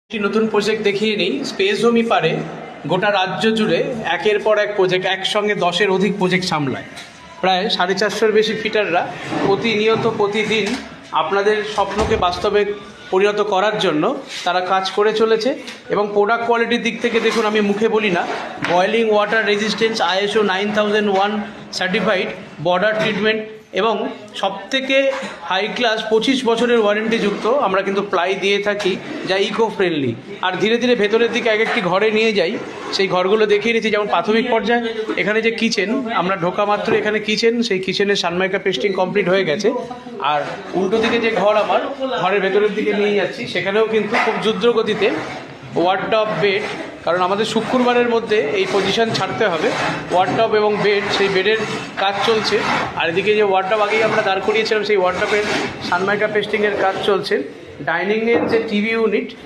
একটি নতুন প্রজেক্ট দেখিয়ে নিই। স্পেস হোমই পারে গোটা রাজ্য জুড়ে একের পর এক প্রজেক্ট, একসঙ্গে 10-এর অধিক প্রজেক্ট সামলায়। প্রায় 450-র বেশি ফিটাররা প্রতিদিন আপনাদের স্বপ্নকে বাস্তবে পরিণত করার জন্য তারা কাজ করে চলেছে। এবং প্রোডাক্ট কোয়ালিটির দিক থেকে দেখুন, আমি মুখে বলি না, boiling water resistance ISO 9001 certified, border treatment এবং সবথেকে হাই ক্লাস 25 বছরের ওয়ারেন্টি যুক্ত আমরা কিন্তু প্লাই দিয়ে থাকি, যা ইকো ফ্রেন্ডলি। আর ধীরে ধীরে ভেতরের দিকে এক একটি ঘরে নিয়ে যাই, সেই ঘরগুলো দেখিয়ে নিচ্ছি। যেমন প্রাথমিক পর্যায়ে এখানে যে কিচেন, আমরা ঢোকা মাত্র এখানে কিচেন, সেই কিচেনের সানমাইকা পেস্টিং কমপ্লিট হয়ে গেছে। আর উল্টো দিকে যে ঘর, আমার ঘরের ভেতরের দিকে নিয়ে যাচ্ছি, সেখানেও কিন্তু খুব দ্রুত গতিতে ওয়ার্ডটপ, বেড, কারণ আমাদের শুক্রবারের মধ্যে এই পজিশন ছাড়তে হবে। ওয়ার্ডটপ এবং বেড, সেই বেডের কাজ চলছে। আর এদিকে যে ওয়ার্ডটপ আগেই আমরা দাঁড় করিয়েছিলাম, সেই ওয়ার্ডটপের সানমাইকা পেস্টিংয়ের কাজ চলছে। ডাইনিংয়ের যে টিভি ইউনিট,